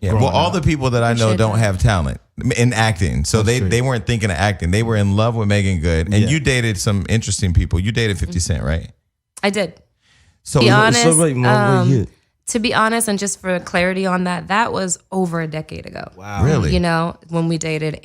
Yeah. Well, all the people that I know don't have talent in acting. So they weren't thinking of acting. They were in love with Meagan Good. And you dated some interesting people. You dated 50 Cent, right? I did. So, to be honest, to be honest, and just for clarity on that, that was over a decade ago. Wow. Really? You know, when we dated.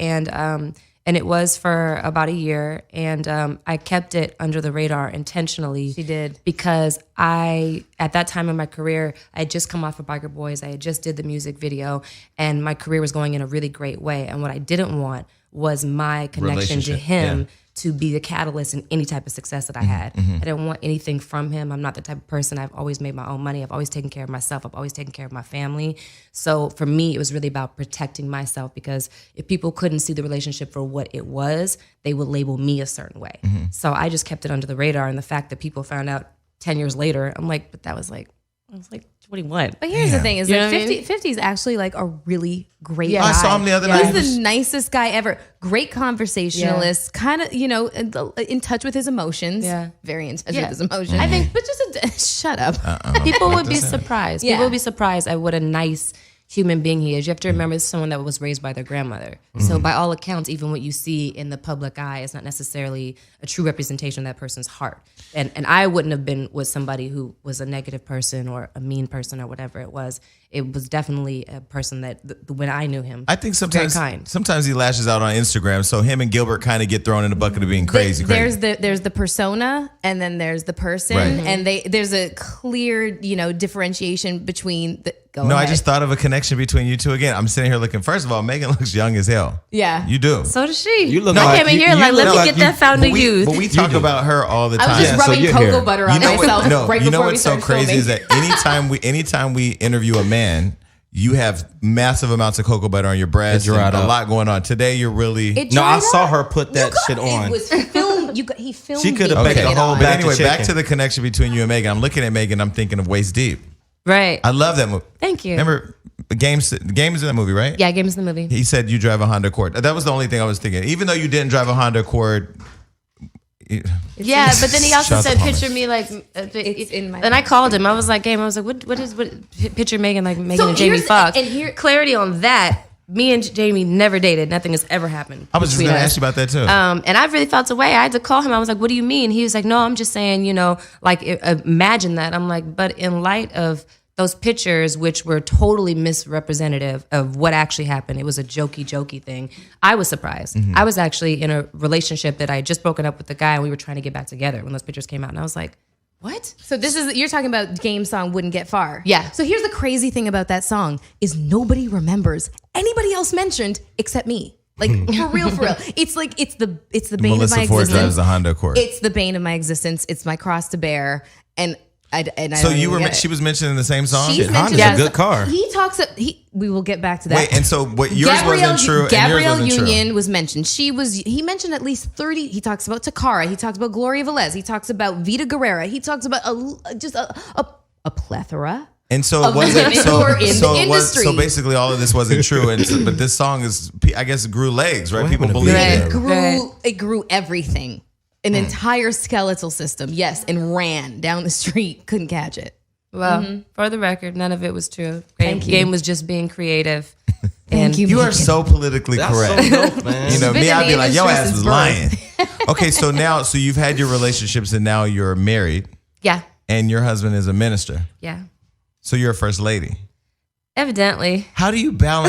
And it was for about a year. And I kept it under the radar intentionally. She did. Because at that time in my career, I had just come off of Biker Boys. I had just did the music video. And my career was going in a really great way. And what I didn't want was my connection to him to be the catalyst in any type of success that I had. I didn't want anything from him. I'm not the type of person. I've always made my own money. I've always taken care of myself. I've always taken care of my family. So for me, it was really about protecting myself, because if people couldn't see the relationship for what it was, they would label me a certain way. So I just kept it under the radar. And the fact that people found out 10 years later, I'm like, but that was like, I was like 21. But here's the thing, is that 50 is actually like a really great guy. I saw him the other night. He's the nicest guy ever. Great conversationalist, kind of, you know, in touch with his emotions. Very in touch with his emotions. I think, but just shut up. People would be surprised. People would be surprised at what a nice human being he is. You have to remember, this is someone that was raised by their grandmother. So by all accounts, even what you see in the public eye is not necessarily a true representation of that person's heart. And I wouldn't have been with somebody who was a negative person or a mean person or whatever it was. It was definitely a person that when I knew him, I think sometimes he lashes out on Instagram. So him and Gilbert kind of get thrown in the bucket of being crazy. There's the persona, and then there's the person, and there's a clear, you know, differentiation between the. I just thought of a connection between you two again. I'm sitting here looking. First of all, Meagan looks young as hell. Yeah, you do. So does she. You look. I came in here like, let me get that fountain youth. But we talk about her all the time. I was just rubbing cocoa butter on myself. You know what's so crazy is that anytime we interview a man, you have massive amounts of cocoa butter on your breast. A lot going on. Today, you're really. I saw her put that shit on. It was filmed. He filmed. She could have baked a whole batch of chicken. Back to the connection between you and Meagan. I'm looking at Meagan. I'm thinking of Waist Deep. Right. I love that movie. Thank you. Remember, Game is in that movie, right? Yeah, Game is in the movie. He said you drive a Honda Accord. That was the only thing I was thinking. Even though you didn't drive a Honda Accord. Yeah, but then he also said, "Picture me like." It's in my. And I called him. I was like, "Game." I was like, "What? Picture Meagan like Meagan and Jamie Foxx." And here, clarity on that. Me and Jamie never dated. Nothing has ever happened. I was just going to ask you about that too. And I really felt a way. I had to call him. I was like, "What do you mean?" He was like, "No, I'm just saying, you know, like imagine that." I'm like, "But in light of those pictures, which were totally misrepresentative of what actually happened, it was a jokey thing. I was surprised. I was actually in a relationship that I had just broken up with the guy, and we were trying to get back together when those pictures came out, and I was like, what? So you're talking about Game song Wouldn't Get Far. Yeah. So here's the crazy thing about that song is nobody remembers anybody else mentioned except me. Like for real. It's like it's the bane Melissa of my Ford existence. drives the Honda Accord. It's the bane of my existence. It's my cross to bear. And I so don't you were. get it. She was mentioned in the same song. Honda's a good car. He talks. We will get back to that. Wait, and so what yours wasn't true. Gabrielle and yours wasn't Union true. was mentioned. He mentioned at least 30. He talks about Takara. He talks about Gloria Velez. He talks about Vita Guerrera. He talks about a plethora. And so it wasn't. So basically, all of this wasn't true. But this song I guess, grew legs, right? People believe it. It grew everything. An entire skeletal system, yes, and ran down the street. Couldn't catch it. Well, for the record, none of it was true. Thank you. Game was just being creative. Thank you. You are so politically correct. So dope, man. You know, me, I'd be like, your ass since was birth. lying. Okay, so you've had your relationships and now you're married. Yeah. And your husband is a minister. Yeah. So you're a first lady. Evidently. How do you balance